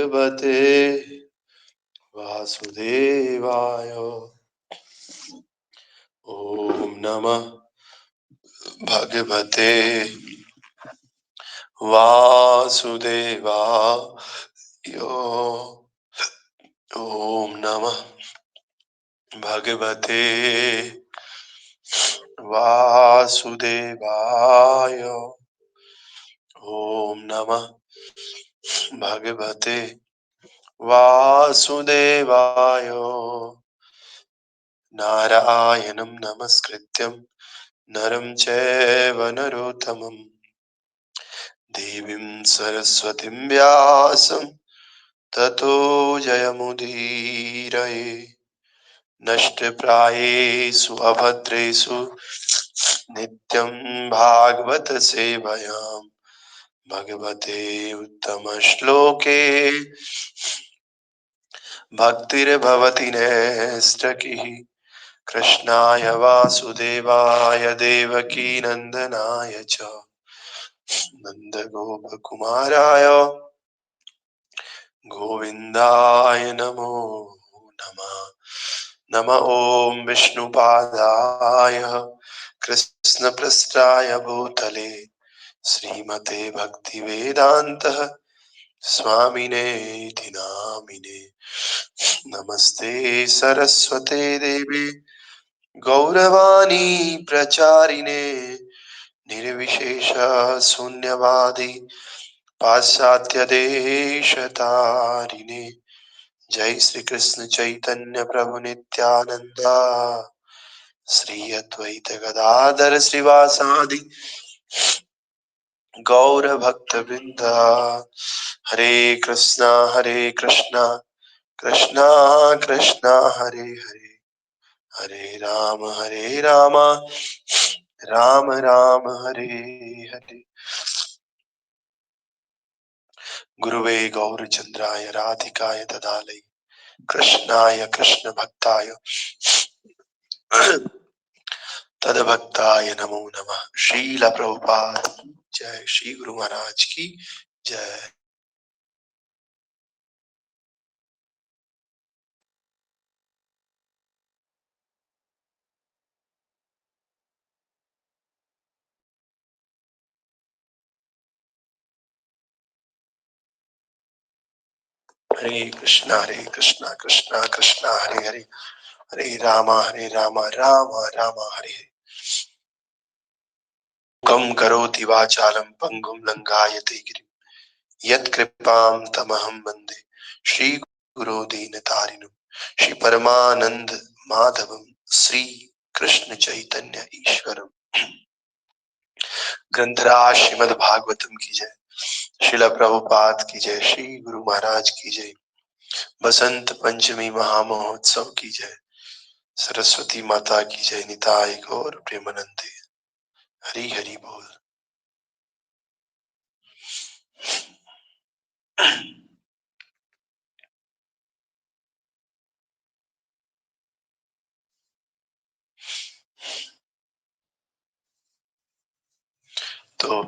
भगवते वासुदेवाय। ओम नमः भगवते वासुदेवाय। ओम नमः भगवते वासुदेवाय। ओम नमः भगवते वासुदेवाय। नारायणं नमस्कृत्यं नरं चैव नरोत्तमं देवीं सरस्वतीं व्यासं ततो जयमुदीरये। नष्टप्रायेषु अभद्रेषु नित्यं भागवत सेवयां भगवते उत्तमश्लोके भक्तिर्भवति नैष्ठिकीः। कृष्णाय वासुदेवाय देवकी नन्दनाय च नन्दगोपकुमाराय गोविन्दाय नमो नमः। नमः ॐ विष्णुपादाय कृष्णपृष्ठाय भूतले श्रीमते भक्तिवेदान्त स्वामिने इति नामिने। नमस्ते सरस्वते देवे गौरवाणी प्रचारिणे निर्विशेष शून्यवादी पाश्चात्य देशतारिणे। जय श्री कृष्ण चैतन्य प्रभु नित्यानंदा श्री अद्वैत गदाधर श्रीवासादि गौर भक्त वृंदा। हरे कृष्णा कृष्णा कृष्णा हरे हरे, हरे राम राम राम हरे हरे। गुरुवे गौरचंद्राय राधिकाय तदालय कृष्णाय कृष्ण भक्ताय तदभक्ताय नमो नमः। श्रील प्रभुपाद जय, श्री गुरु महाराज की जय। हरे कृष्णा कृष्णा कृष्णा हरे हरे, हरे राम राम राम हरे हरे। कम करोति वाचालं पंगुं लंघायते गिरिं यत्कृपां तमहं वन्दे श्री गुरो दीनतारिणं। श्री परमानंद माधवं श्री कृष्ण चैतन्य ईश्वरम। ग्रंथराज श्रीमद् भागवतम की जय, शिला प्रभुपाद की जय, श्री गुरु महाराज की जय, बसंत पंचमी महामहोत्सव की जय, सरस्वती माता की जय, निताय गौर प्रेमानंदे। हरि हरि बोल। तो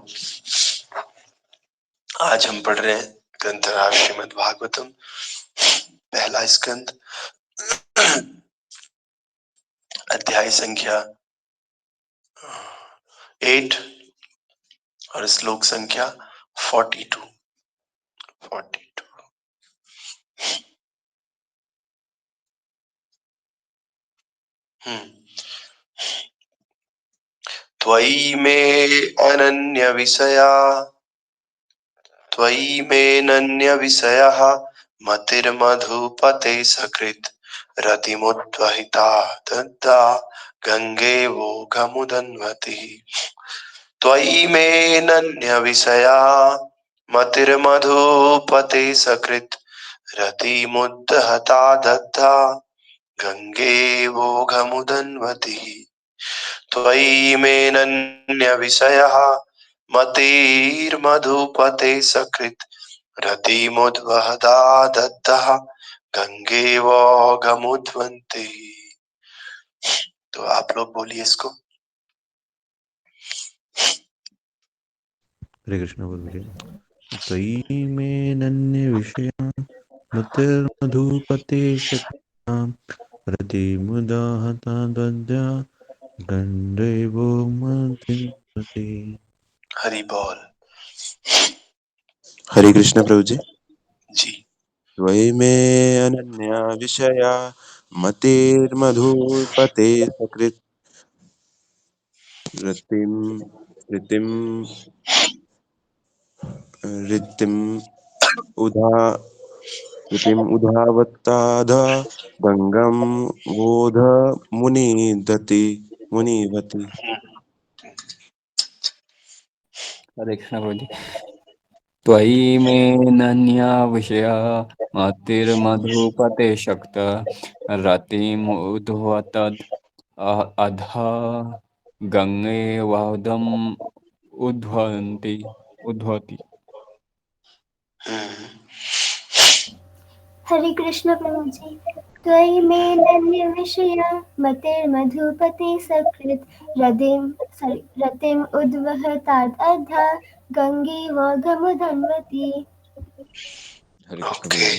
आज हम पढ़ रहे हैं ग्रंथराज श्रीमद् भागवतम, पहला स्कंद, अध्याय संख्या 8 और श्लोक संख्या 42। त्वयि मे अनन्य विषया, त्वयि मेऽनन्य विषयः मतिर्मधुपते सकृत् रतिमुद्वहिता दद्दा गङ्गेवोघमुदन्वतिः। त्वयि मेऽनन्य विषया मतिर्मधुपते सकृत् रतिमुद्वहता दद्दा गङ्गेवोघमुदन्वतिः। त्वयि मेऽनन्य विषयः मतिर्मधुपते सकृत् रतिमुद्वहता दद्दः गंगेवोघमुद्वन्ति। तो आप लोग बोलिए इसको। हरे कृष्ण बोलिए। त्वयि मे नन्यविषया मतिर्मधुपते शक्तां रतिमुदाहता दद्या गन्धेवो मतिन्वते। हरि बोल। हरे कृष्ण प्रभु जी। जी। त्वयि मे अनन्या विषया मतिर्मधुपते सकृत् रतिं ऋतिं ऋतिम् उधा ऋतिम् उधावत्ताध गङ्गं वोध मुनिवति। हरे कृष्ण प्रभु जी। त्वयि मे नन्या विषया मतिर्मधुपते शक्त रतिमुद्वतद् अध गंगे वहदम उद्भवति। हरे कृष्ण प्रभु जी। त्वयि मे नन्य विषया मतिर्मधुपते सकृत् रतिम् उद्वहतात् अधा गंगे वोधमुदन्वति। हरे कृष्ण प्रभु ओके। जी।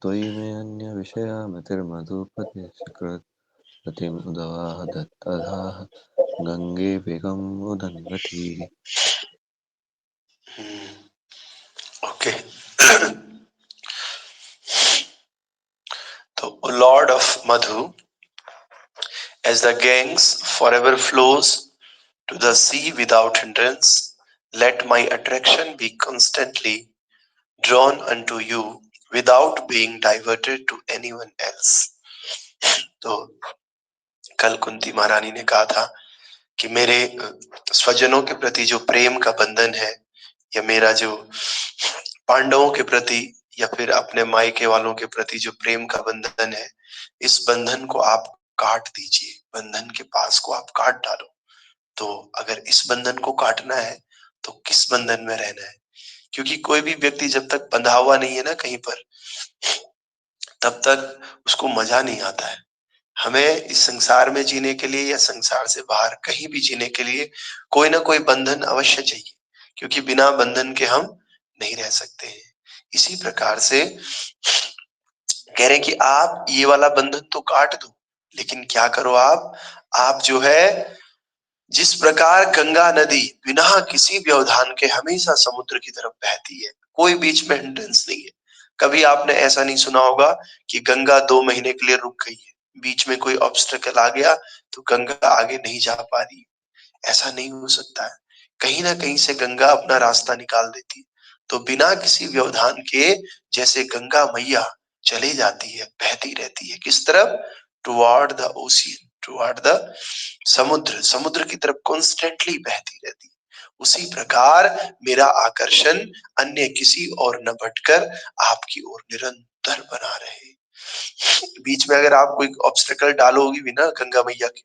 त्वयि मे अन्य विषया मतिर्मधुपते सकृत् रतिम् उदवाह दत्तधाः गंगे वेगम् उदन्वति। ओके। तो Lord of Madhu, as the Ganges forever flows to the sea without hindrance, let my attraction be constantly drawn unto you without being diverted to anyone else. तो कल कुंती महारानी ने कहा था कि मेरे स्वजनों के प्रति जो प्रेम का बंधन है, या मेरा जो पांडवों के प्रति या फिर अपने मायके वालों के प्रति जो प्रेम का बंधन है, इस बंधन को आप काट दीजिए, बंधन के पास को आप काट डालो। तो अगर इस बंधन को काटना है तो किस बंधन में रहना है? क्योंकि कोई भी व्यक्ति जब तक बंधा हुआ नहीं है ना कहीं पर, तब तक उसको मजा नहीं आता है। हमें इस संसार में जीने के लिए या संसार से बाहर कहीं भी जीने के लिए कोई ना कोई बंधन अवश्य चाहिए, क्योंकि बिना बंधन के हम नहीं रह सकते हैं। इसी प्रकार से कह रहे हैं कि आप ये वाला बंधन तो काट दो, लेकिन क्या करो आप जो है, जिस प्रकार गंगा नदी बिना किसी व्यवधान के हमेशा समुद्र की तरफ बहती है, कोई बीच में हिंड्रेंस नहीं है। कभी आपने ऐसा नहीं सुना होगा कि गंगा 2 महीने के लिए रुक गई है, बीच में कोई ऑब्स्टेकल आ गया तो गंगा आगे नहीं जा पा रही। ऐसा नहीं हो सकता है। कहीं ना कहीं से गंगा अपना रास्ता निकाल देती है। तो बिना किसी व्यवधान के जैसे गंगा मैया चली जाती है, बहती रहती है, किस तरफ? Toward the ocean, toward the समुद्र, समुद्र की तरफ कॉन्स्टेंटली बहती रहती है। उसी प्रकार मेरा आकर्षण अन्य किसी और न भटकर आपकी ओर निरंतर बना रहे। बीच में अगर आप कोई ऑब्स्टेकल डालोगी भी ना गंगा मैया के,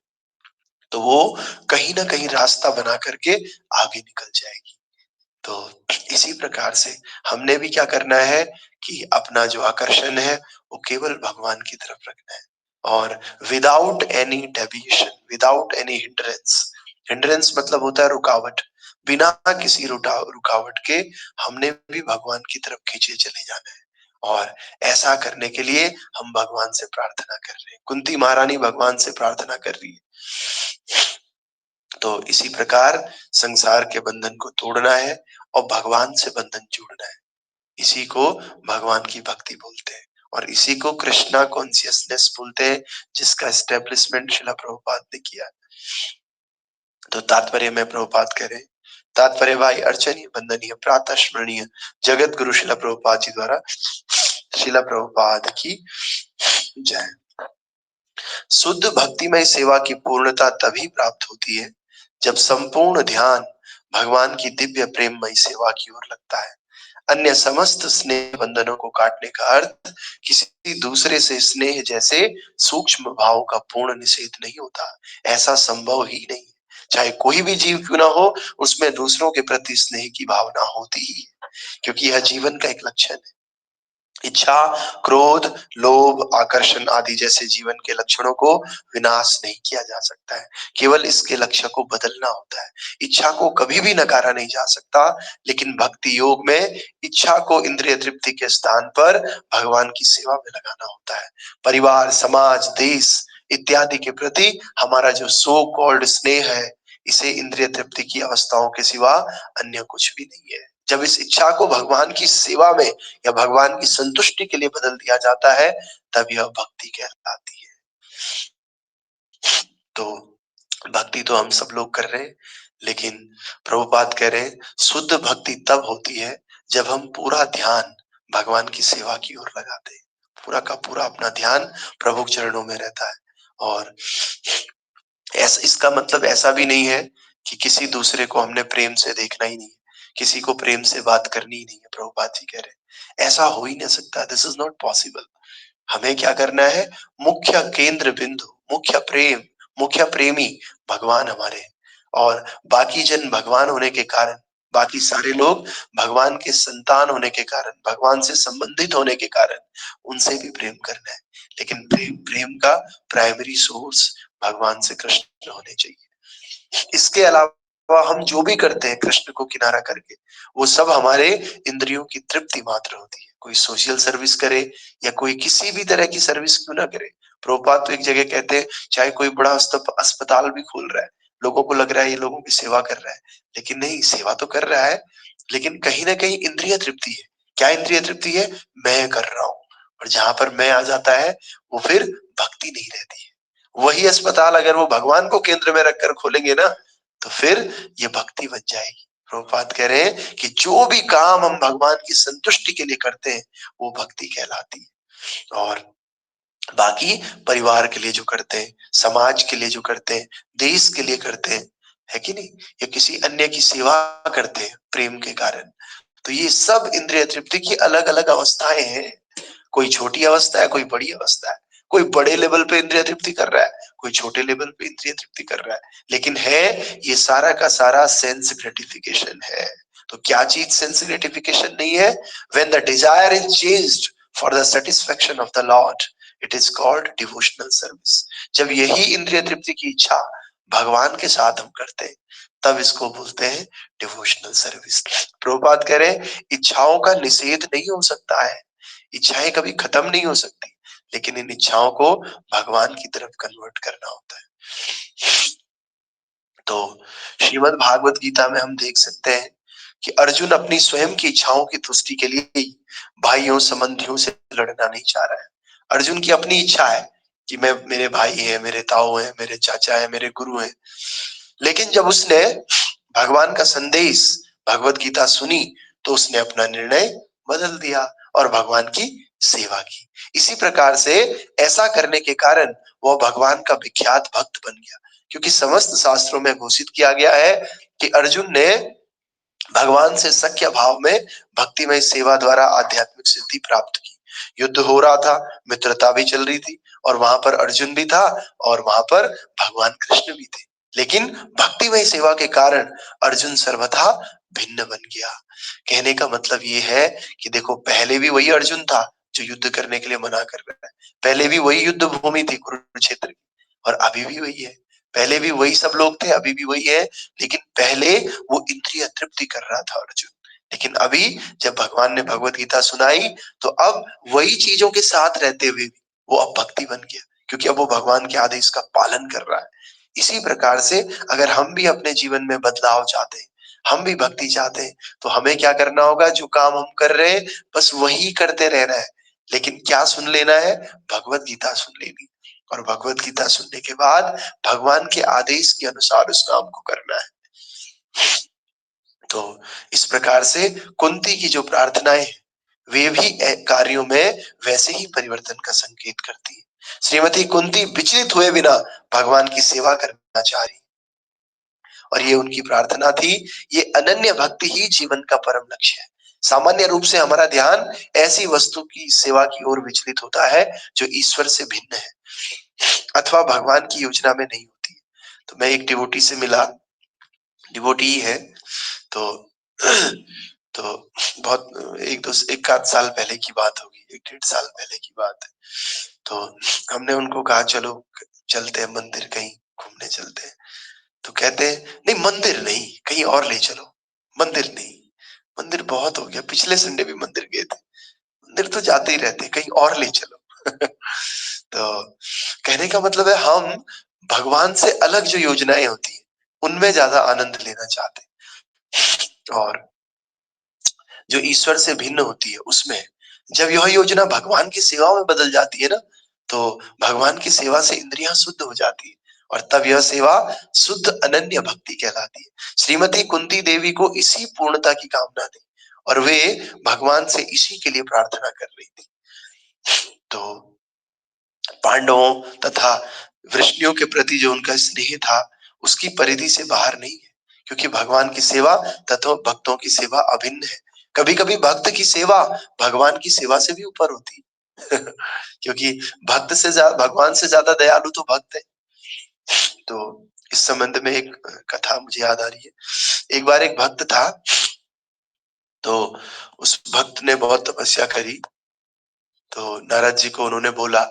तो वो कहीं ना कहीं रास्ता बना करके आगे निकल जाएगी। तो इसी प्रकार से हमने भी क्या करना है कि अपना जो आकर्षण है वो केवल भगवान की तरफ रखना है, और without any deviation, without any hindrance. Hindrance मतलब होता है रुकावट। बिना किसी रुकावट के हमने भी भगवान की तरफ खींचे चले जाना है। और ऐसा करने के लिए हम भगवान से प्रार्थना कर रहे हैं। कुंती महारानी भगवान से प्रार्थना कर रही है। तो इसी प्रकार संसार के बंधन को तोड़ना है और भगवान से बंधन जोड़ना है। इसी को भगवान की भक्ति बोलते हैं, और इसी को कृष्णा कॉन्शियसनेस बोलते हैं, जिसका एस्टेब्लिशमेंट श्रील प्रभुपाद ने किया। तो तात्पर्य में प्रभुपाद कह रहे हैं, तात्पर्य भाई अर्चनीय, वंदनीय, प्रातः स्मरणीय जगत गुरु श्रील प्रभुपाद जी द्वारा श्रील प्रभुपाद की जय। शुद्ध भक्तिमय सेवा की पूर्णता तभी प्राप्त होती है जब संपूर्ण ध्यान भगवान की दिव्य प्रेममय सेवा की ओर लगता है। अन्य समस्त स्नेह बंधनों को काटने का अर्थ किसी दूसरे से स्नेह जैसे सूक्ष्म भाव का पूर्ण निषेध नहीं होता। ऐसा संभव ही नहीं। चाहे कोई भी जीव क्यों ना हो, उसमें दूसरों के प्रति स्नेह की भावना होती ही है, क्योंकि यह जीवन का एक लक्षण है। इच्छा, क्रोध, लोभ, आकर्षण आदि जैसे जीवन के लक्षणों को विनाश नहीं किया जा सकता है, केवल इसके लक्ष्य को बदलना होता है। इच्छा को कभी भी नकारा नहीं जा सकता, लेकिन भक्ति योग में इच्छा को इंद्रिय तृप्ति के स्थान पर भगवान की सेवा में लगाना होता है। परिवार, समाज, देश इत्यादि के प्रति हमारा जो सो कॉल्ड स्नेह है, इसे इंद्रिय तृप्ति की अवस्थाओं के सिवा अन्य कुछ भी नहीं है। जब इस इच्छा को भगवान की सेवा में या भगवान की संतुष्टि के लिए बदल दिया जाता है, तब यह भक्ति कहलाती है। तो भक्ति तो हम सब लोग कर रहे हैं, लेकिन प्रभुपाद कह रहे हैं शुद्ध भक्ति तब होती है जब हम पूरा ध्यान भगवान की सेवा की ओर लगाते हैं। पूरा का पूरा अपना ध्यान प्रभु के चरणों में रहता है। और ऐसा, इसका मतलब ऐसा भी नहीं है कि किसी दूसरे को हमने प्रेम से देखना ही नहीं है, किसी को प्रेम से बात करनी ही नहीं है। प्रभुपाद जी कह रहे हैं ऐसा हो ही नहीं सकता, दिस इज नॉट पॉसिबल। हमें क्या करना है, मुख्य केंद्र बिंदु, मुख्य प्रेम, मुख्य प्रेमी भगवान हमारे हैं। और बाकी जन भगवान होने के कारण, बाकी सारे लोग भगवान के संतान होने के कारण, भगवान से संबंधित होने के कारण उनसे भी प्रेम करना है। लेकिन प्रेम का प्राइमरी सोर्स भगवान से कृष्ण होने चाहिए। इसके अलावा हम जो भी करते हैं कृष्ण को किनारा करके, वो सब हमारे इंद्रियों की तृप्ति मात्र होती है। कोई सोशल सर्विस करे या कोई किसी भी तरह की सर्विस क्यों ना करे। प्रभुपाद तो एक जगह कहते हैं चाहे कोई बड़ा अस्पताल भी खोल रहा है, लोगों को लग रहा है ये लोगों की सेवा कर रहा है, लेकिन नहीं, सेवा तो कर रहा है, लेकिन कहीं ना कहीं इंद्रिय तृप्ति है। क्या इंद्रिय तृप्ति है? मैं कर रहा हूँ। और जहां पर मैं आ जाता है वो फिर भक्ति नहीं रहती है। वही अस्पताल अगर वो भगवान को केंद्र में रखकर खोलेंगे ना, तो फिर ये भक्ति बन जाएगी। प्रभुपाद कह रहे हैं कि जो भी काम हम भगवान की संतुष्टि के लिए करते हैं वो भक्ति कहलाती है। और बाकी परिवार के लिए जो करते हैं, समाज के लिए जो करते हैं, देश के लिए करते हैं, है कि नहीं, या किसी अन्य की सेवा करते हैं प्रेम के कारण, तो ये सब इंद्रिय तृप्ति की अलग अलग अवस्थाएं हैं। कोई छोटी अवस्था है, कोई बड़ी अवस्था है, कोई बड़े लेवल पे इंद्रिय तृप्ति कर रहा है, कोई छोटे लेवल पे इंद्रिय तृप्ति कर रहा है, लेकिन है ये सारा का सारा सेंस ग्रेटिफिकेशन है। तो क्या चीज सेंस ग्रेटिफिकेशन नहीं है? When the desire is changed for the satisfaction of the Lord, it is called devotional service. जब यही इंद्रिय तृप्ति की इच्छा भगवान के साथ हम करते हैं, तब इसको बोलते हैं डिवोशनल सर्विस। प्रभुपाद कह रहे हैं इच्छाओं का निषेध नहीं हो सकता है, इच्छाएं कभी खत्म नहीं हो सकती, लेकिन इन इच्छाओं को भगवान की तरफ कन्वर्ट करना होता है। तो श्रीमद् भागवत गीता में हम देख सकते हैं कि अर्जुन अपनी स्वयं की इच्छाओं की तुष्टि के लिए भाइयों संबंधियों से लड़ना नहीं चाह रहा है। अर्जुन की अपनी इच्छा है कि मैं, मेरे भाई हैं, मेरे ताऊ हैं, मेरे चाचा हैं, मेरे गुरु हैं, लेकिन जब उसने भगवान का संदेश भगवत गीता सुनी तो उसने अपना निर्णय बदल दिया और भगवान की सेवा की। इसी प्रकार से ऐसा करने के कारण वह भगवान का विख्यात भक्त बन गया, क्योंकि समस्त शास्त्रों में घोषित किया गया है कि अर्जुन ने भगवान से सख्य भाव में भक्तिमय सेवा द्वारा आध्यात्मिक सिद्धि प्राप्त की। युद्ध हो रहा था, मित्रता भी चल रही थी, और वहां पर अर्जुन भी था और वहां पर भगवान कृष्ण भी थे, लेकिन भक्तिमय सेवा के कारण अर्जुन सर्वथा भिन्न बन गया। कहने का मतलब ये है कि देखो, पहले भी वही अर्जुन था जो युद्ध करने के लिए मना कर रहा है, पहले भी वही युद्ध भूमि थी कुरुक्षेत्र की, और अभी भी वही है। पहले भी वही सब लोग थे, अभी भी वही है, लेकिन पहले वो इंद्रिय तृप्ति कर रहा था अर्जुन, लेकिन अभी जब भगवान ने भगवत गीता सुनाई तो अब वही चीजों के साथ रहते हुए भी वो अब भक्ति बन गया, क्योंकि अब वो भगवान के आदेश का पालन कर रहा है। इसी प्रकार से अगर हम भी अपने जीवन में बदलाव चाहते हैं, हम भी भक्ति चाहते हैं, तो हमें क्या करना होगा? जो काम हम कर रहे हैं बस वही करते रहना है, लेकिन क्या सुन लेना है? भगवत गीता सुन लेनी, और भगवत गीता सुनने के बाद भगवान के आदेश के अनुसार उस काम को करना है। तो इस प्रकार से कुंती की जो प्रार्थनाएं वे भी कार्यों में वैसे ही परिवर्तन का संकेत करती है। श्रीमती कुंती विचलित हुए बिना भगवान की सेवा करना चाह रही, और ये उनकी प्रार्थना थी। ये अनन्य भक्ति ही जीवन का परम लक्ष्य है। सामान्य रूप से हमारा ध्यान ऐसी वस्तु की सेवा की ओर विचलित होता है जो ईश्वर से भिन्न है अथवा भगवान की योजना में नहीं होती है। तो मैं एक डिवोटी से मिला, डिवोटी ही है, तो बहुत एक आध साल पहले की बात होगी, 1-1.5 साल पहले की बात है। तो हमने उनको कहा चलो चलते हैं मंदिर, कहीं घूमने चलते हैं। तो कहते हैं नहीं मंदिर नहीं, कहीं और ले चलो। मंदिर नहीं, मंदिर बहुत हो गया, पिछले संडे भी मंदिर गए थे, मंदिर तो जाते ही रहते, कहीं और ले चलो। तो कहने का मतलब है हम भगवान से अलग जो योजनाएं होती है उनमें ज्यादा आनंद लेना चाहते हैं, और जो ईश्वर से भिन्न होती है उसमें जब यह योजना भगवान की सेवा में बदल जाती है ना, तो भगवान की सेवा से इंद्रियां शुद्ध हो जाती है और तब यह सेवा शुद्ध अनन्य भक्ति कहलाती है। श्रीमती कुंती देवी को इसी पूर्णता की कामना थी और वे भगवान से इसी के लिए प्रार्थना कर रही थी। तो पांडवों तथा वृष्णियों के प्रति जो उनका स्नेह था उसकी परिधि से बाहर नहीं है, क्योंकि भगवान की सेवा तथा भक्तों की सेवा अभिन्न है। कभी कभी भक्त की सेवा भगवान की सेवा से भी ऊपर होती है। क्योंकि भक्त से भगवान से ज्यादा दयालु तो भक्त है। तो इस संबंध में एक कथा मुझे याद आ रही है। एक बार एक भक्त था, तो उस भक्त ने बहुत तपस्या करी। तो नारद जी को उन्होंने बोला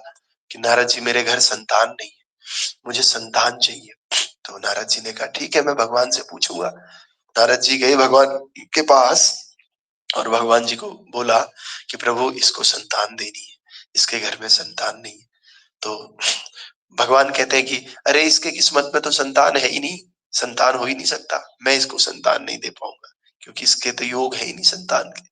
कि नारद जी मेरे घर संतान नहीं है, मुझे संतान चाहिए। तो नारद जी ने कहा ठीक है, मैं भगवान से पूछूंगा। नारद जी गए भगवान के पास और भगवान जी को बोला कि प्रभु इसको संतान देनी है, इसके घर में संतान नहीं है। तो भगवान कहते हैं कि अरे इसके किस्मत में तो संतान है ही नहीं, संतान हो ही नहीं सकता, मैं इसको संतान नहीं दे पाऊंगा क्योंकि इसके तो योग है ही नहीं संतान के।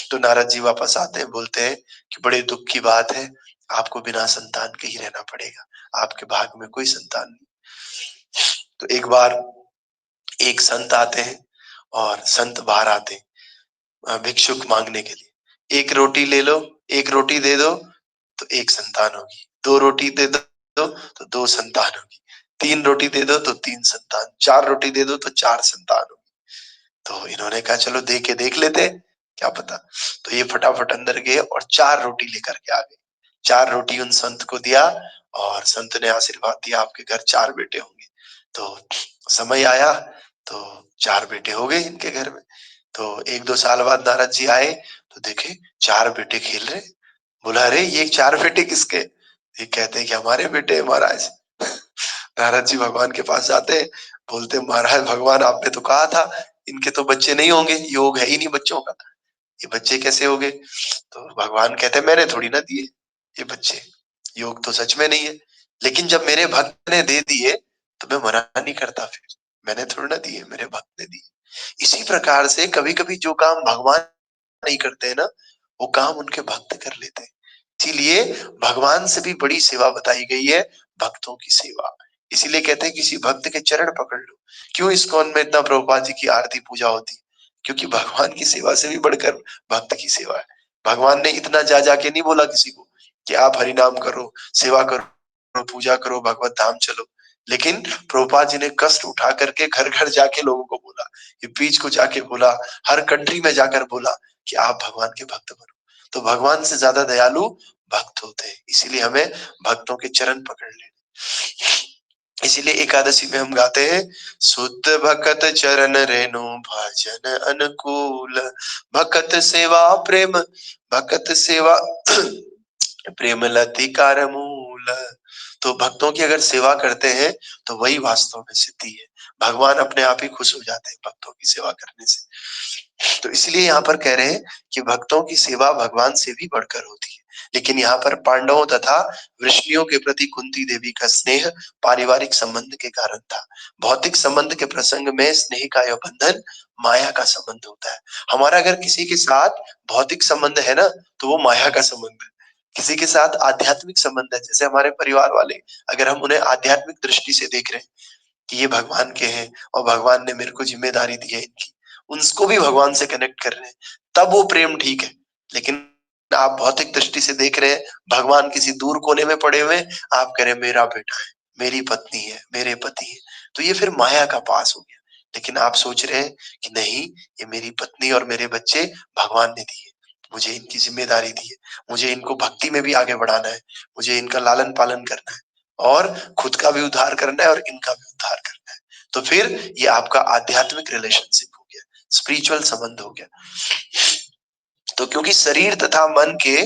तो नारद जी वापस आते हैं, बोलते हैं कि बड़े दुख की बात है, आपको बिना संतान के ही रहना पड़ेगा, आपके भाग्य में कोई संतान नहीं। तो एक बार एक संत आते हैं और संत बाहर आते हैं भिक्षुक मांगने के लिए। एक रोटी ले लो, एक रोटी दे दो तो एक संतान होगी, 2 रोटी दे दो तो 2 संतान होगी, 3 रोटी दे दो तो 3 संतान, 4 रोटी दे दो तो 4 संतान होगी। तो इन्होंने कहा चलो दे के देख लेते हैं, क्या पता। तो ये फटाफट अंदर गए और 4 रोटी लेकर के आ गए। 4 रोटी उन संत को दिया और संत ने आशीर्वाद दिया आपके घर 4 बेटे होंगे। तो समय आया तो 4 बेटे हो गए इनके घर में। तो 1-2 साल बाद नारद जी आए तो देखे 4 बेटे खेल रहे। बोला अरे ये 4 बेटे किसके? ये कहते हैं कि हमारे बेटे हैं महाराज। नारद जी भगवान के पास जाते हैं, बोलते महाराज भगवान आपने तो कहा था इनके तो बच्चे नहीं होंगे, योग है ही नहीं बच्चों का, ये बच्चे कैसे हो गए? तो भगवान कहते मैंने थोड़ी ना दिए ये बच्चे, योग तो सच में नहीं है, लेकिन जब मेरे भक्त ने दे दिए तो मैं मना नहीं करता, फिर मैंने थोड़ी ना दिए, मेरे भक्त ने दिए। इसी प्रकार से कभी कभी जो काम भगवान नहीं करते हैं ना, वो काम उनके भक्त कर लेते हैं। इसीलिए भगवान से भी बड़ी सेवा बताई गई है भक्तों की सेवा। इसीलिए कहते हैं किसी भक्त के चरण पकड़ लो। क्यों इस्कॉन में इतना प्रभुपाद जी की आरती पूजा होती है? क्योंकि भगवान की सेवा से भी बढ़कर भक्त की सेवा है। भगवान ने इतना जा जाके नहीं बोला किसी को कि आप हरिनाम करो, सेवा करो, पूजा करो, भगवत धाम चलो। लेकिन प्रभुपाद जी ने कष्ट उठा करके घर घर जाके लोगों को बोला, ये बीच को जाके बोला, हर कंट्री में जाकर बोला कि आप भगवान के भक्त बनो। तो भगवान से ज्यादा दयालु भक्त होते हैं, इसीलिए हमें भक्तों के चरण पकड़ लेने। इसीलिए एकादशी में हम गाते हैं शुद्ध भक्त चरण रेणु भजन अनुकूल, भक्त सेवा प्रेम, भक्त सेवा प्रेम लतिकार मूल। तो भक्तों की अगर सेवा करते हैं तो वही वास्तव में सिद्धि है। भगवान अपने आप ही खुश हो जाते हैं भक्तों की सेवा करने से। तो इसलिए यहाँ पर कह रहे हैं कि भक्तों की सेवा भगवान से भी बढ़कर होती है। लेकिन यहाँ पर पांडवों तथा वृष्णियों के प्रति कुंती देवी का स्नेह पारिवारिक संबंध के कारण था। भौतिक संबंध के प्रसंग में स्नेह का यह बंधन माया का संबंध होता है। हमारा अगर किसी के साथ भौतिक संबंध है ना, तो वो माया का संबंध है। किसी के साथ आध्यात्मिक संबंध है, जैसे हमारे परिवार वाले, अगर हम उन्हें आध्यात्मिक दृष्टि से देख रहे हैं कि ये भगवान के हैं और भगवान ने मेरे को जिम्मेदारी दी है इनकी, उनको भी भगवान से कनेक्ट कर रहे हैं, तब वो प्रेम ठीक है। लेकिन आप भौतिक दृष्टि से देख रहे हैं, भगवान किसी दूर कोने में पड़े हुए, आप कह रहे हैं मेरा बेटा है, मेरी पत्नी है, मेरे पति है, तो ये फिर माया का पास हो गया। लेकिन आप सोच रहे हैं कि नहीं, ये मेरी पत्नी और मेरे बच्चे भगवान ने दिए, मुझे इनकी जिम्मेदारी दी है, मुझे इनको भक्ति में भी आगे बढ़ाना है, मुझे इनका लालन पालन करना है और खुद का भी उद्धार करना है और इनका भी उद्धार करना है। तो फिर ये आपका आध्यात्मिक रिलेशनशिप हो गया, स्पिरिचुअल संबंध हो गया। तो क्योंकि शरीर तथा मन के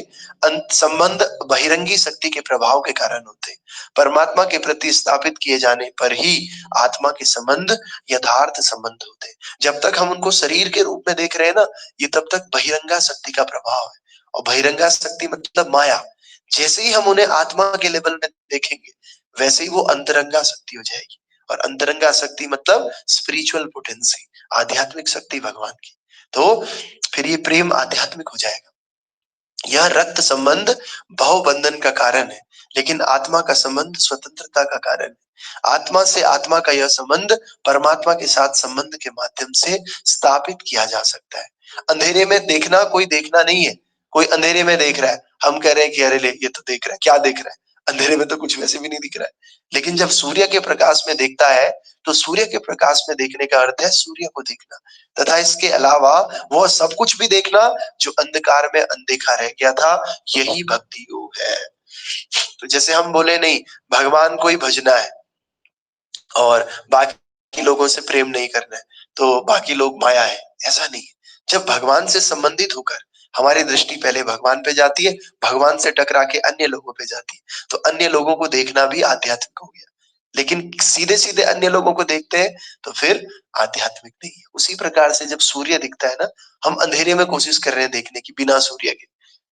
संबंध बहिरंगी शक्ति के प्रभाव के कारण होते हैं, परमात्मा के प्रति स्थापित किए जाने पर ही आत्मा के संबंध यथार्थ संबंध होते हैं। जब तक हम उनको शरीर के रूप में देख रहे हैं ना, ये तब तक बहिरंगा शक्ति का प्रभाव है। और बहिरंगा शक्ति मतलब माया। जैसे ही हम उन्हें आत्मा के लेवल में देखेंगे, वैसे ही वो अंतरंगा शक्ति हो जाएगी। और अंतरंगा शक्ति मतलब स्पिरिचुअल पोटेंसी, आध्यात्मिक शक्ति भगवान की। तो फिर ये प्रेम आध्यात्मिक हो जाएगा। यह रक्त संबंध भव बंधन का कारण है, लेकिन आत्मा का संबंध स्वतंत्रता का कारण है। आत्मा से आत्मा का यह संबंध परमात्मा के साथ संबंध के माध्यम से स्थापित किया जा सकता है। अंधेरे में देखना कोई देखना नहीं है। कोई अंधेरे में देख रहा है, हम कह रहे हैं कि अरे ले ये तो देख रहा है, क्या देख रहा है, अंधेरे में तो कुछ वैसे भी नहीं दिख रहा है। लेकिन जब सूर्य के प्रकाश में देखता है, तो सूर्य के प्रकाश में देखने का अर्थ है सूर्य को देखना, तथा इसके अलावा वो सब कुछ भी देखना जो अंधकार में अनदेखा रह गया था। यही भक्ति योग है। तो जैसे हम बोले नहीं, भगवान को ही भजना है और बाकी लोगों से प्रेम नहीं करना है, तो बाकी लोग माया है, ऐसा नहीं है। जब भगवान से संबंधित होकर हमारी दृष्टि पहले भगवान पे जाती है, भगवान से टकरा के अन्य लोगों पे जाती है, तो अन्य लोगों को देखना भी आध्यात्मिक हो गया। लेकिन सीधे सीधे अन्य लोगों को देखते हैं तो फिर आध्यात्मिक नहीं है। उसी प्रकार से जब सूर्य दिखता है ना, हम अंधेरे में कोशिश कर रहे हैं देखने की बिना सूर्य के,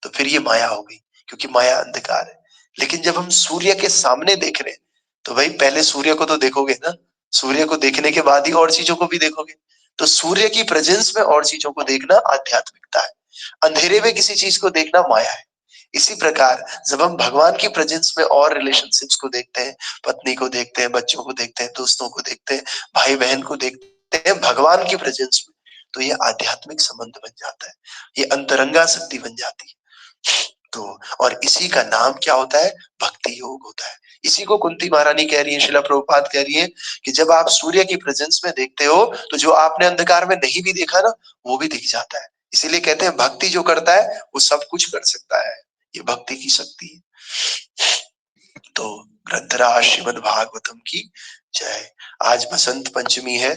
तो फिर ये माया हो गई, क्योंकि माया अंधकार है। लेकिन जब हम सूर्य के सामने देख रहे हैं, तो भाई पहले सूर्य को तो देखोगे ना, सूर्य को देखने के बाद ही और चीजों को भी देखोगे। तो सूर्य की प्रेजेंस में और चीजों को देखना आध्यात्मिकता है, अंधेरे में किसी चीज को देखना माया है। इसी प्रकार जब हम भगवान की प्रेजेंस में और रिलेशनशिप्स को देखते हैं, पत्नी को देखते हैं, बच्चों को देखते हैं, दोस्तों को देखते हैं, भाई बहन को देखते हैं भगवान की प्रेजेंस में, तो ये आध्यात्मिक संबंध बन जाता है, ये अंतरंगा शक्ति बन जाती है। तो और इसी का नाम क्या होता है? भक्ति योग होता है। इसी को कुंती महारानी कह रही है, शिला प्रभुपाद कह रही है कि जब आप सूर्य की प्रेजेंस में देखते हो, तो जो आपने अंधकार में नहीं भी देखा ना, वो भी दिख जाता है। इसीलिए कहते हैं भक्ति जो करता है वो सब कुछ कर सकता है, ये भक्ति की शक्ति है। तो ग्रंथराज श्रीमद् भागवतम की जय। आज बसंत पंचमी है,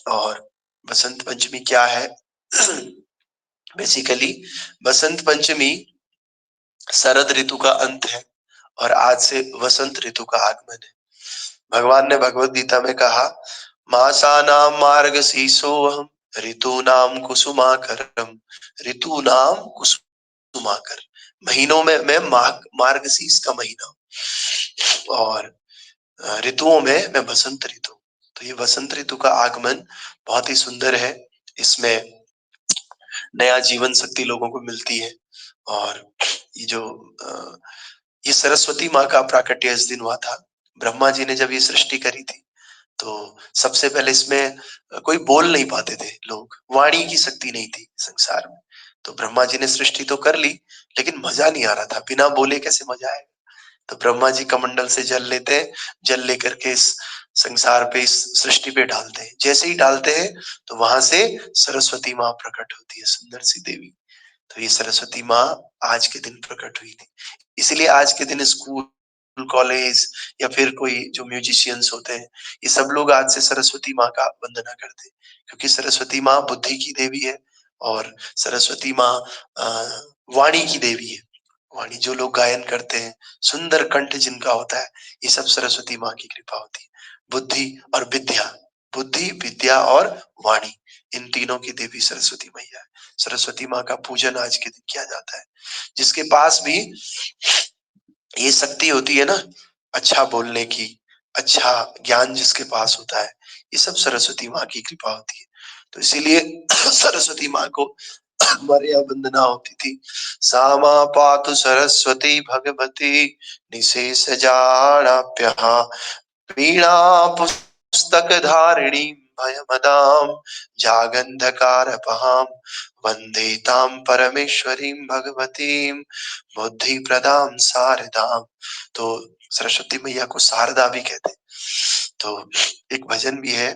और बसंत पंचमी क्या है? बेसिकली बसंत पंचमी शरद ऋतु का अंत है, और आज से वसंत ऋतु का आगमन है। भगवान ने भगवत गीता में कहा, मासानां मार्गशीर्षोऽहं ऋतूनां कुसुमाकरम्, ऋतूनां कुसुमाकर, महीनों में मैं मार्गशीर्ष का महीना, और ऋतुओं में मैं बसंत ऋतु। तो ये बसंत ऋतु का आगमन बहुत ही सुंदर है। इसमें नया जीवन शक्ति लोगों को मिलती है। और ये जो ये सरस्वती माँ का प्राकट्य इस दिन हुआ था। ब्रह्मा जी ने जब ये सृष्टि करी थी, तो सबसे पहले इसमें कोई बोल नहीं पाते थे लोग, वाणी की शक्ति नहीं थी संसार में। तो ब्रह्मा जी ने सृष्टि तो कर ली, लेकिन मजा नहीं आ रहा था, बिना बोले कैसे मजा आएगा। तो ब्रह्मा जी कमंडल से जल लेते हैं, जल लेकर के इस संसार पे, इस सृष्टि पे डालते हैं। जैसे ही डालते हैं तो वहां से सरस्वती माँ प्रकट होती है, सुंदर सी देवी। तो ये सरस्वती माँ आज के दिन प्रकट हुई थी। इसलिए आज के दिन स्कूल, कॉलेज या फिर कोई जो म्यूजिशियंस होते हैं, ये सब लोग आज से सरस्वती माँ का वंदना करते हैं, क्योंकि सरस्वती माँ बुद्धि की देवी है, और सरस्वती माँ वाणी की देवी है। वाणी, जो लोग गायन करते हैं, सुंदर कंठ जिनका होता है, ये सब सरस्वती माँ की कृपा होती है। बुद्धि और विद्या, बुद्धि, विद्या और वाणी, इन तीनों की देवी सरस्वती मैया है। सरस्वती माँ का पूजन आज के दिन किया जाता है। जिसके पास भी ये शक्ति होती है ना, अच्छा बोलने की, अच्छा ज्ञान जिसके पास होता है, ये सब सरस्वती माँ की कृपा होती है। तो इसीलिए सरस्वती माँ को मर्या वंदना होती थी। सामा पातु सरस्वती भगवती निशेष जाणाप्यहा वीणा पुस्तक धारिणी भयमदाम जागंधकारपहाम वंदे ताम परमेश्वरीं भगवतीं बुद्धि प्रदाम शारदाम। तो सरस्वती मैया को शारदा भी कहते हैं। तो एक भजन भी है,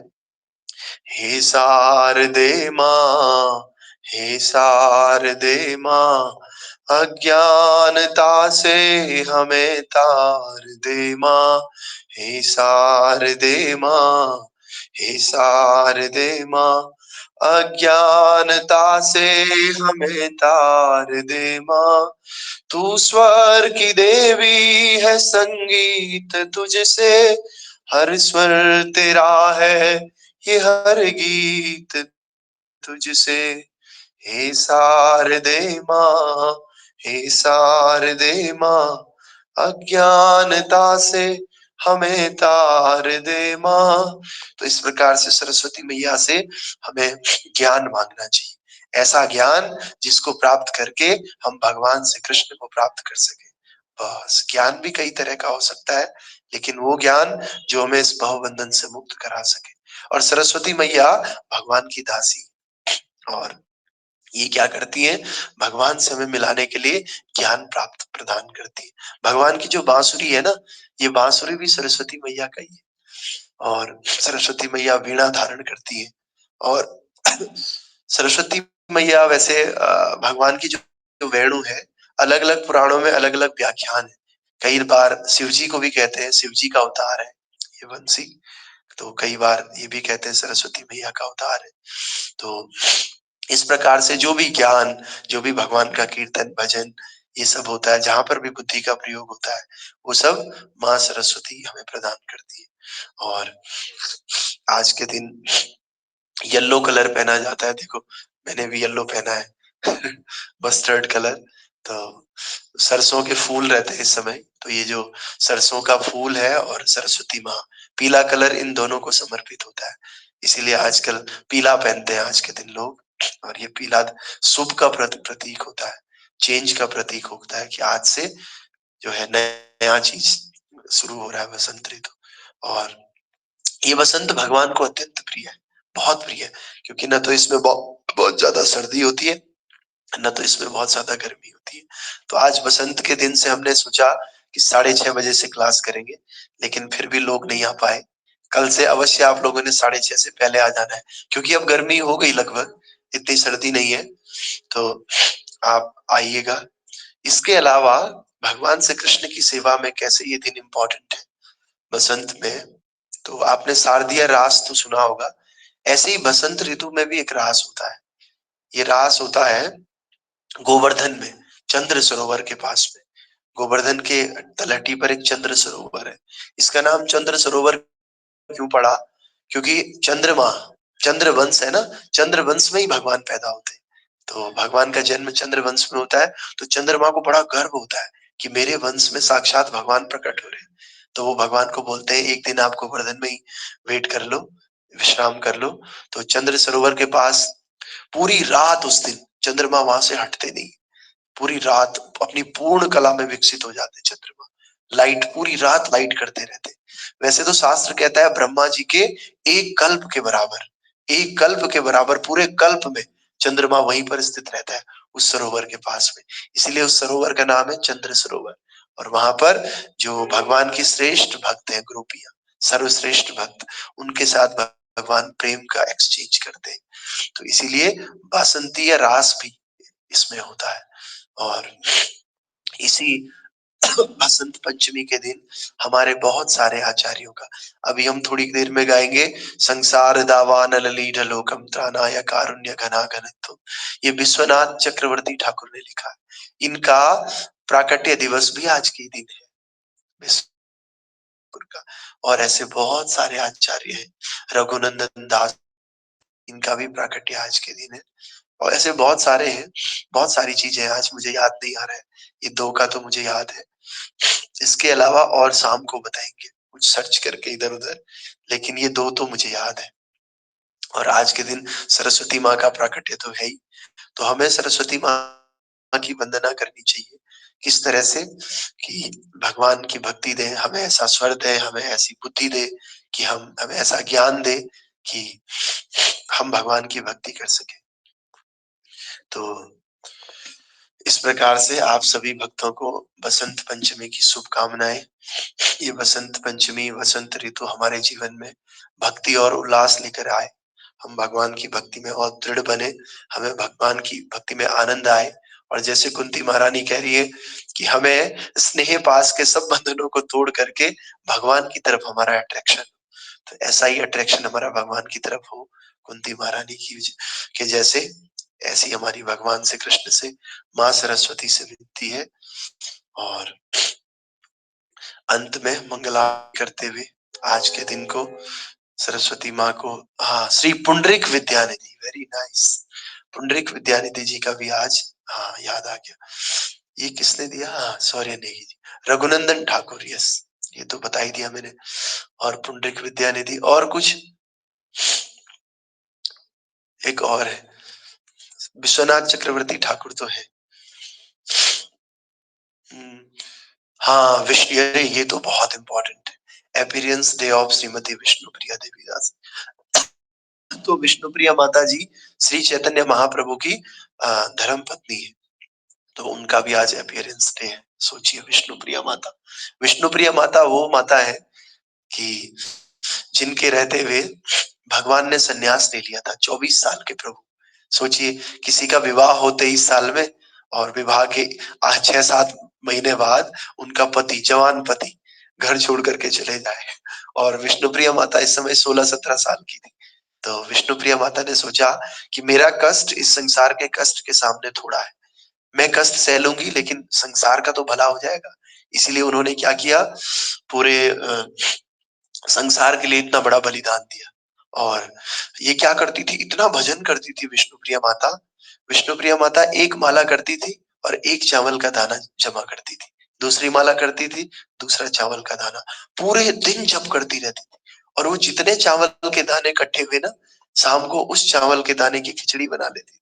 हे शारदे माँ, हे शारदे माँ, अज्ञानता से हमें तार दे माँ। हे शारदे माँ, हे शारदे माँ, अज्ञानता से हमें तार दे माँ। तू स्वर की देवी है, संगीत तुझसे, हर स्वर तेरा है, ये हर गीत तुझसे। हे शारदे माँ, हे शारदे माँ, अज्ञानता से हमें तार दे माँ। तो इस प्रकार से सरस्वती मैया से हमें ज्ञान मांगना चाहिए, ऐसा ज्ञान जिसको प्राप्त करके हम भगवान से कृष्ण को प्राप्त कर सके। बस ज्ञान भी कई तरह का हो सकता है, लेकिन वो ज्ञान जो हमें इस भवबंधन से मुक्त करा सके। और सरस्वती मैया भगवान की दासी, और ये क्या करती है, भगवान से हमें मिलाने के लिए ज्ञान प्राप्त प्रदान करती है। भगवान की जो बांसुरी है ना, ये बांसुरी भी सरस्वती मैया का ही है। और सरस्वती मैया वीणा धारण करती है। और सरस्वती मैया वैसे भगवान की जो वेणु है, अलग अलग पुराणों में अलग अलग व्याख्यान है। कई बार शिव जी को भी कहते हैं, शिव जी का अवतार है ये बंसी। तो कई बार ये भी कहते हैं सरस्वती मैया का अवतार है। तो इस प्रकार से जो भी ज्ञान, जो भी भगवान का कीर्तन भजन ये सब होता है, जहां पर भी बुद्धि का प्रयोग होता है, वो सब माँ सरस्वती हमें प्रदान करती है। और आज के दिन येलो कलर पहना जाता है, देखो मैंने भी येलो पहना है मस्टर्ड कलर। तो सरसों के फूल रहते हैं इस समय, तो ये जो सरसों का फूल है और सरस्वती माँ, पीला कलर इन दोनों को समर्पित होता है। इसीलिए आजकल पीला पहनते हैं आज के दिन लोग। और ये पीला शुभ का प्रतीक होता है, चेंज का प्रतीक होता है कि आज से जो है नया चीज शुरू हो रहा है, वसंत ऋतु। और ये वसंत भगवान को अत्यंत प्रिय है, बहुत प्रिय है, क्योंकि न तो इसमें बहुत ज्यादा सर्दी होती है, न तो इसमें बहुत ज्यादा गर्मी होती है। तो आज बसंत के दिन से हमने सोचा कि 6:30 बजे से क्लास करेंगे, लेकिन फिर भी लोग नहीं आ पाए। कल से अवश्य आप लोगों ने 6:30 से पहले आ जाना है, क्योंकि अब गर्मी हो गई लगभग, इतनी सर्दी नहीं है। तो आप आइएगा। इसके अलावा भगवान से कृष्ण की सेवा में कैसे ये दिन इम्पोर्टेंट है बसंत में, तो आपने शारदीय रास तो सुना होगा। ऐसे ही बसंत ऋतु में भी एक रास होता है। ये रास होता है गोवर्धन में, चंद्र सरोवर के पास में। गोवर्धन के तलहटी पर एक चंद्र सरोवर है। इसका नाम चंद्र सरोवर क्यों पड़ा? क्योंकि चंद्रमा, चंद्र वंश है ना, चंद्र वंश में ही भगवान पैदा होते हैं। तो भगवान का जन्म चंद्र वंश में होता है, तो चंद्रमा को बड़ा गर्व होता है कि मेरे वंश में साक्षात भगवान प्रकट हो रहे हैं। तो वो भगवान को बोलते हैं एक दिन आप गोवर्धन में ही वेट कर लो, विश्राम कर लो। तो चंद्र सरोवर के पास पूरी रात उस दिन चंद्रमा वहां से हटते नहीं, पूरी रात अपनी पूर्ण कला में विकसित हो जाते चंद्रमा, लाइट पूरी रात लाइट करते रहते। वैसे तो शास्त्र कहता है ब्रह्मा जी के एक कल्प के बराबर, एक कल्प के बराबर पूरे कल्प में चंद्रमा वहीं पर स्थित रहता है, उस सरोवर के पास में। इसीलिए उस सरोवर का नाम है चंद्र सरोवर। और वहां पर जो भगवान की श्रेष्ठ भक्त है, गोपियां, सर्वश्रेष्ठ भक्त, उनके साथ भगवान प्रेम का एक्सचेंज करते हैं। तो इसीलिए बासंती या रास भी इसमें होता है। और इसी बसंत पंचमी के दिन हमारे बहुत सारे आचार्यों का, अभी हम थोड़ी देर में गाएंगे, संसार दावान ललीढ़ लोकम त्राणाय कारुण्य घना घनत्व। ये विश्वनाथ चक्रवर्ती ठाकुर ने लिखा है। इनका प्राकट्य दिवस भी आज के दिन है, विश्वनाथ का। और ऐसे बहुत सारे आचार्य हैं, रघुनंदन दास, इनका भी प्राकट्य आज के दिन है। और ऐसे बहुत सारे हैं, बहुत सारी चीजें आज मुझे याद नहीं आ रहा है, ये दो का तो मुझे याद है। इसके अलावा और शाम को बताएंगे कुछ सर्च करके इधर उधर, लेकिन ये दो तो मुझे याद है। और आज के दिन सरस्वती माँ का प्राकट्य तो है ही, तो हमें सरस्वती माँ की वंदना करनी चाहिए। किस तरह से कि भगवान की भक्ति दे, हमें ऐसा स्वर दे, हमें ऐसी बुद्धि दे कि हमें ऐसा ज्ञान दे कि हम भगवान की भक्ति कर सके। तो इस प्रकार से आप सभी भक्तों को बसंत पंचमी की शुभकामनाएं। ये बसंत पंचमी, वसंत ऋतु हमारे जीवन में भक्ति और उल्लास लेकर आए, हम भगवान की भक्ति में और दृढ़ बने, हमें भगवान की भक्ति में आनंद आए। और जैसे कुंती महारानी कह रही है कि हमें स्नेह पास के सब बंधनों को तोड़ करके भगवान की तरफ हमारा अट्रैक्शन, तो ऐसा ही अट्रैक्शन हमारा भगवान की तरफ हो। कुंती महारानी की के जैसे, ऐसी हमारी भगवान से कृष्ण से माँ सरस्वती से विनती है। और अंत में मंगला करते हुए आज के दिन को सरस्वती माँ को, हाँ, श्री पुंडरीक विद्यानिधि, वेरी नाइस, पुंडरीक विद्यानिधि जी का भी आज, हाँ, याद आ गया। ये किसने दिया? हाँ, सौर्य नेगी जी, रघुनंदन ठाकुर, यस, ये तो बता ही दिया मैंने। और पुंडरीक विद्यानिधि, और कुछ एक और है, विश्वनाथ चक्रवर्ती ठाकुर तो है। हाँ, विष्णु, अरे ये तो बहुत इंपॉर्टेंट है, appearance day of Shrimati Vishnupriya Devi Das. तो विष्णुप्रिया माता जी श्री चैतन्य महाप्रभु की धर्म पत्नी है, तो उनका भी आज अपीयरेंस डे है। सोचिए, विष्णुप्रिया माता, विष्णुप्रिया माता वो माता है कि जिनके रहते हुए भगवान ने सन्यास ले लिया था, 24 साल के प्रभु। सोचिए, किसी का विवाह हो 23 साल में, और विवाह के 6-7 महीने बाद उनका पति, जवान पति, घर छोड़ करके चले जाए। और विष्णुप्रिया माता इस समय 16-17 साल की थी। तो विष्णुप्रिया माता ने सोचा कि मेरा कष्ट इस संसार के कष्ट के सामने थोड़ा है, मैं कष्ट सह लूंगी, लेकिन संसार का तो भला हो जाएगा। इसीलिए उन्होंने क्या किया, पूरे संसार के लिए इतना बड़ा बलिदान दिया। और ये क्या करती थी, इतना भजन करती थी विष्णुप्रिया माता। विष्णुप्रिया माता एक माला करती थी और एक चावल का दाना जमा करती थी, दूसरी माला करती थी, दूसरा चावल का दाना, पूरे दिन जप करती रहती थी। और वो जितने चावल के दाने इकट्ठे हुए ना, शाम को उस चावल के दाने की खिचड़ी बना लेती थी,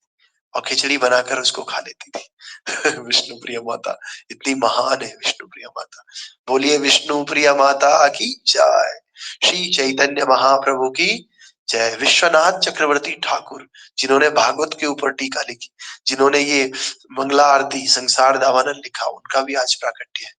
और खिचड़ी बनाकर उसको खा लेती थी। विष्णुप्रिया माता इतनी महान है, विष्णुप्रिया माता। बोलिए विष्णुप्रिया माता की जय, श्री चैतन्य महाप्रभु की जय। विश्वनाथ चक्रवर्ती ठाकुर, जिन्होंने भागवत के ऊपर टीका लिखी, जिन्होंने ये मंगला आरती, संसार दावानल लिखा, उनका भी आज प्राकट्य है।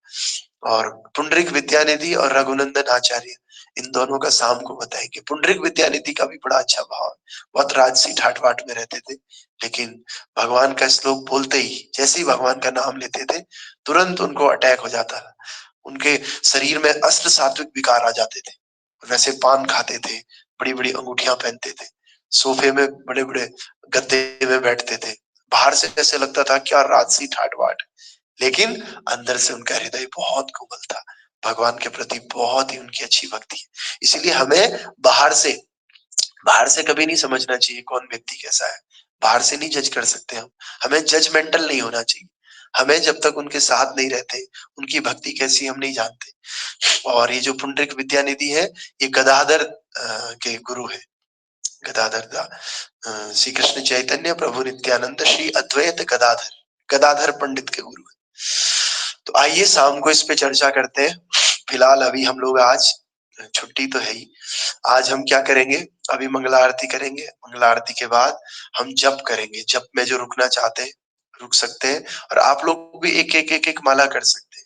और पुंडरीक विद्यानिधि और रघुनंदन आचार्य, इन दोनों का शाम को बताएंगे। पुंडरीक विद्यानिधि का भी बड़ा अच्छा भाव है, बहुत राजसी ठाट बाट में रहते थे, लेकिन भगवान का श्लोक बोलते ही, जैसे ही भगवान का नाम लेते थे, तुरंत उनको अटैक हो जाता था, उनके शरीर में अष्ट सात्विक विकार आ जाते थे। वैसे पान खाते थे, बड़ी बड़ी अंगूठियां पहनते थे, सोफे में बड़े बड़े गद्दे में बैठते थे, बाहर से ऐसे लगता था क्या राजसी ठाट बाट, लेकिन अंदर से उनका हृदय बहुत कोमल था, भगवान के प्रति बहुत ही उनकी अच्छी भक्ति है। इसीलिए हमें बाहर से कभी नहीं समझना चाहिए कौन व्यक्ति कैसा है, बाहर से नहीं जज कर सकते हम, हमें जजमेंटल नहीं होना चाहिए। हमें जब तक उनके साथ नहीं रहते, उनकी भक्ति कैसी हम नहीं जानते। और ये जो पुंडरीक विद्यानिधि है, ये गदाधर के गुरु है, गदाधर श्री कृष्ण चैतन्य प्रभु नित्यानंद श्री अद्वैत गदाधर, गदाधर पंडित के गुरु है। तो आइए शाम को इस पे चर्चा करते हैं। फिलहाल अभी हम लोग, आज छुट्टी तो है ही, आज हम क्या करेंगे, अभी मंगला आरती करेंगे, मंगला आरती के बाद हम जप करेंगे। जप में जो रुकना चाहते हैं रुक सकते हैं, और आप लोग भी एक एक एक एक माला कर सकते हैं।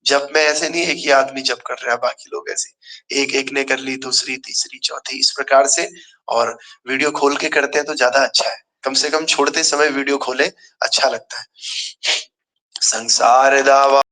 जप में ऐसे नहीं एक ही आदमी जप कर रहा है, बाकी लोग ऐसे एक एक ने कर ली, दूसरी तीसरी चौथी, इस प्रकार से। और वीडियो खोल के करते हैं तो ज्यादा अच्छा है, कम से कम छोड़ते समय वीडियो खोले, अच्छा लगता है। संसार दावा